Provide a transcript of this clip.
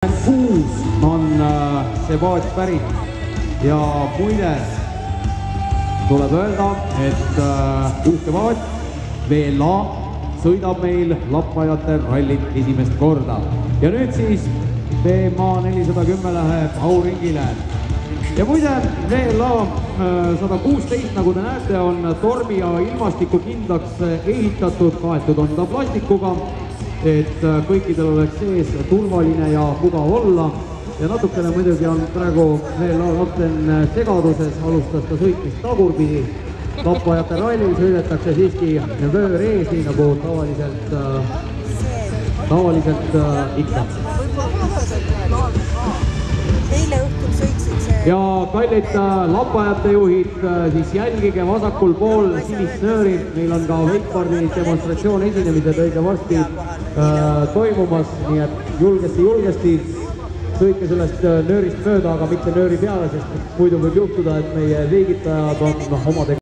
6 on see paat pärit ja muide tuleb öelda, et uhke paat VLA sõidab meil Lappajate rallit esimest korda. Ja nüüd siis BMA 410 läheb auringile. Ja muide, VLA 116, nagu te näete, on tormi ja ilmastiku kindlaks ehitatud, kaetud on ta plastikuga, et kõikidel oleks sees turvaline ja mugav olla. Ja natukene muidugi on praegu VLA kapten segaduses, alustas ta sõitmist tagurpidi. Lappajate rallil sõidetakse siiski vöör ees, nii nagu tavaliselt ikka. Eile õhtul sõitsid see. Ja kallid Lappajate juhid, siis jälgige vasakul pool sinist nööri. Meil on ka wakeboardi demonstratsioon esinemised õige varsti toimumas, nii et julgesti sõitke sellest nöörist mööda, aga mitte nööri peale, sest muidu võib juhtuda, et meie liigitajad on omadega